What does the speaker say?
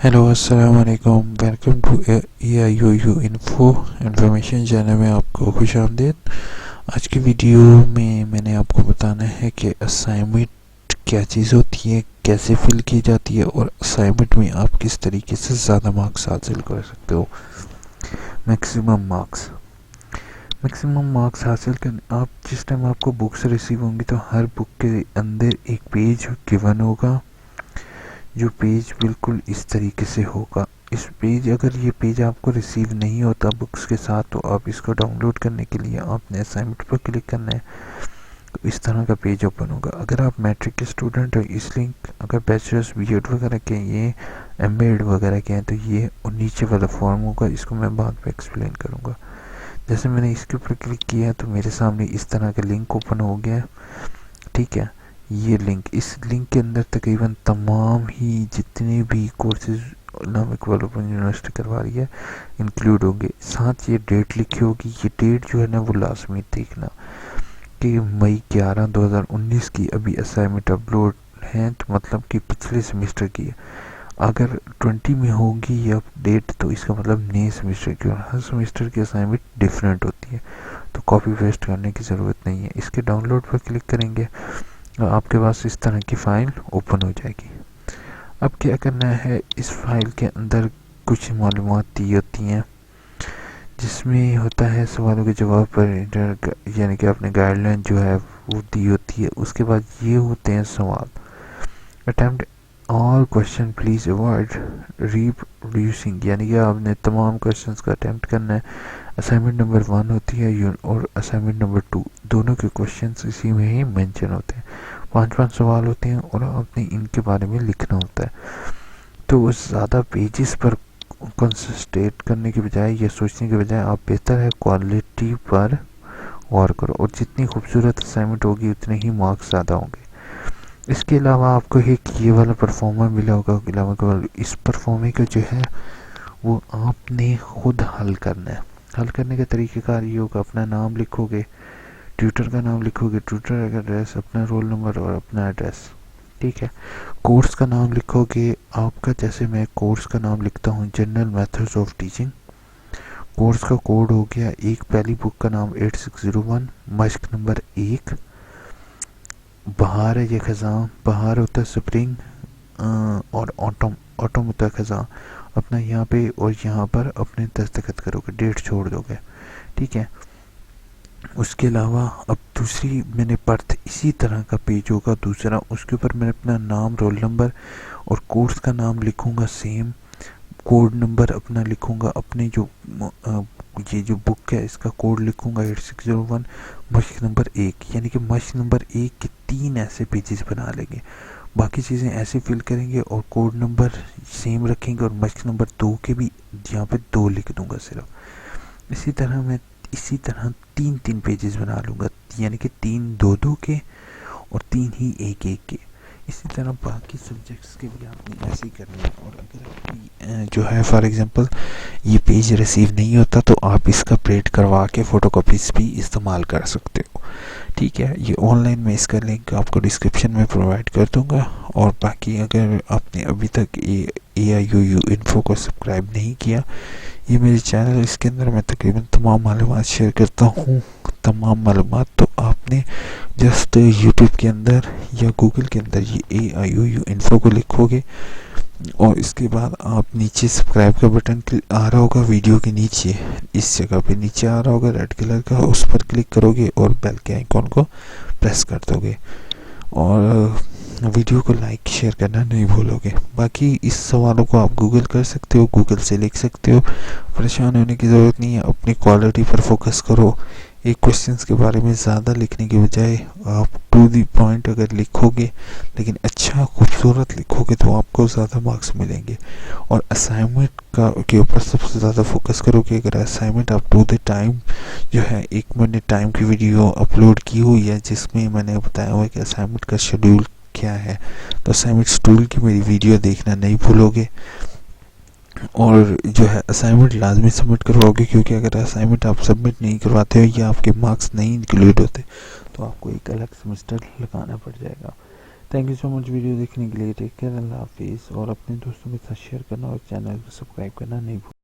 Hello अस्सलाम वालेकुम। Welcome to AIUU info information channel में आपको खुश आमदीद। आज की वीडियो में मैंने आपको बताना है कि असाइनमेंट क्या चीज़ होती है, कैसे फिल की जाती है और असाइनमेंट में आप किस तरीके से ज़्यादा मार्क्स हासिल कर सकते हो। मैक्सिमम मार्क्स हासिल करने आप जिस टाइम आपको बुक्स रिसीव होंगी तो हर बुक के अंदर एक पेज गिवन होगा, जो पेज बिल्कुल इस तरीके से होगा। अगर ये पेज आपको रिसीव नहीं होता बुक्स के साथ तो आप इसको डाउनलोड करने के लिए आपने असाइनमेंट पर क्लिक करना है, तो इस तरह का पेज ओपन होगा। अगर आप मैट्रिक के स्टूडेंट हो, इसलिए अगर बैचलर्स बीएड वगैरह के, ये एमएड वगैरह के हैं, तो ये और नीचे वाला फॉर्म होगा, इसको मैं बाद में एक्सप्लेन करूँगा। जैसे मैंने इसके ऊपर क्लिक किया तो मेरे सामने इस तरह का लिंक ओपन हो गया, ठीक है। ये लिंक, इस लिंक के अंदर तकरीबन तमाम ही जितने भी कोर्सेज इस्लामिक डेवलपमेंट यूनिवर्सिटी करवा रही है इंक्लूड होंगे। साथ ये डेट लिखी होगी, ये डेट जो है ना वो लाजमी देखना कि मई 11 2019 की अभी असाइनमेंट अपलोड है, तो मतलब कि पिछले सेमेस्टर की है। अगर 20 में होगी ये डेट तो इसका मतलब नए सेमेस्टर की, और हर सेमेस्टर की असाइनमेंट डिफरेंट होती है, तो कॉपी पेस्ट करने की ज़रूरत नहीं है। इसके डाउनलोड पर क्लिक करेंगे आपके पास इस तरह की फ़ाइल ओपन हो जाएगी। अब क्या करना है, इस फाइल के अंदर कुछ मालूमात दी होती हैं, जिसमें होता है सवालों के जवाब पर, यानी कि आपने गाइडलाइन जो है वो दी होती है। उसके बाद ये होते हैं सवाल। Attempt all question please avoid reproducing, यानी कि आपने तमाम क्वेश्चंस का अटेम्प्ट करना है। असाइनमेंट नंबर 1 होती है और असाइनमेंट नंबर 2, दोनों के क्वेश्चंस इसी में ही मेंशन होते हैं। 5 सवाल होते हैं और आपने इनके बारे में लिखना होता है। तो ज़्यादा पेजेस पर कंसंट्रेट करने के बजाय, ये सोचने के बजाय, आप बेहतर है क्वालिटी पर गौर करो, और जितनी खूबसूरत असाइनमेंट होगी उतने ही मार्क्स ज़्यादा होंगे। इसके अलावा आपको एक ये वाला परफॉर्मर मिला होगा, इस परफॉर्मर का जो है वो आपने खुद हल करना है। हल करने का तरीक़ाकार ये होगा, अपना नाम लिखोगे, ट्यूटर का नाम लिखोगे, ट्यूटर का एड्रेस, अपना रोल नंबर और अपना एड्रेस, ठीक है। कोर्स का नाम लिखोगे आपका, जैसे मैं कोर्स का नाम लिखता हूँ general methods of teaching. Course का कोड हो गया एक, पहली बुक का नाम 8601, मश्क नंबर 1। बहार है ये खज़ां, बहार होता है स्प्रिंग, और ऑटम होता है खज़ां। अपना यहाँ पे और यहाँ पर अपने दस्तखत करोगे, डेट छोड़ दोगे, ठीक है। उसके अलावा अब दूसरी मैंने बर्थ, इसी तरह का पेज होगा दूसरा, उसके ऊपर मैं अपना नाम, रोल नंबर और कोर्स का नाम लिखूंगा सेम, कोड नंबर अपना लिखूंगा, अपने जो ये जो बुक है इसका कोड लिखूंगा 8601, मश्क नंबर 1, यानी कि मश्क नंबर 1 के 3 ऐसे पेजेस बना लेंगे। बाकी चीज़ें ऐसे फिल करेंगे और कोड नंबर सेम रखेंगे, और मश्क नंबर 2 के भी यहाँ पे 2 लिख दूंगा सिर्फ। इसी तरह 3 पेजेस बना लूँगा, यानी कि 3 2 के और 3 ही 1 के। इसी तरह बाकी सब्जेक्ट्स के भी आपने ऐसे ही करना है। और अगर जो है फॉर एग्जांपल ये पेज रिसीव नहीं होता तो आप इसका प्रिंट करवा के फ़ोटोकॉपीज़ भी इस्तेमाल कर सकते हो, ठीक है। ये ऑनलाइन मैं इसका लिंक आपको डिस्क्रिप्शन में प्रोवाइड कर दूंगा। और बाकी अगर आपने अभी तक AIUU इन्फो को सब्सक्राइब नहीं किया, ये मेरे चैनल, इसके अंदर मैं तकरीबन तमाम मालूमात शेयर करता हूँ। तमाम मालूमात तो आपने जस्ट यूट्यूब के अंदर या गूगल के अंदर ये AIUU इन्फो को लिखोगे, और इसके बाद आप नीचे सब्सक्राइब का बटन आ रहा होगा वीडियो के नीचे, इस जगह पे नीचे आ रहा होगा रेड कलर का, उस पर क्लिक करोगे और बेल के आइकॉन को प्रेस कर दोगे, और वीडियो को लाइक शेयर करना नहीं भूलोगे। बाकी इस सवालों को आप गूगल कर सकते हो, गूगल से लिख सकते हो, परेशान होने की ज़रूरत नहीं है। अपनी क्वालिटी पर फोकस करो, एक क्वेश्चंस के बारे में ज़्यादा लिखने के बजाय आप टू दी पॉइंट अगर लिखोगे, लेकिन अच्छा खूबसूरत लिखोगे, तो आपको ज़्यादा मार्क्स मिलेंगे। और असाइनमेंट के ऊपर सबसे ज़्यादा फोकस करोगे। अगर असाइनमेंट आप टू द टाइम जो है, एक मैंने टाइम की वीडियो अपलोड की हुई है जिसमें मैंने बताया हुआ है कि असाइनमेंट का शेड्यूल क्या है, तो असाइनमेंट शेड्यूल की मेरी वीडियो देखना नहीं भूलोगे। और जो है असाइनमेंट लाजमी सबमिट करवाओगे, क्योंकि अगर असाइनमेंट आप सबमिट नहीं करवाते हो या आपके मार्क्स नहीं इंक्लूड होते तो आपको एक अलग सेमेस्टर लगाना पड़ जाएगा, thank you so much video دیکھنے کے لیے. ٹیک کیئر, اللہ حافظ. اور اپنے دوستوں کے ساتھ شیئر کرنا اور چینل کو سبسکرائب کرنا نہیں بھولنا.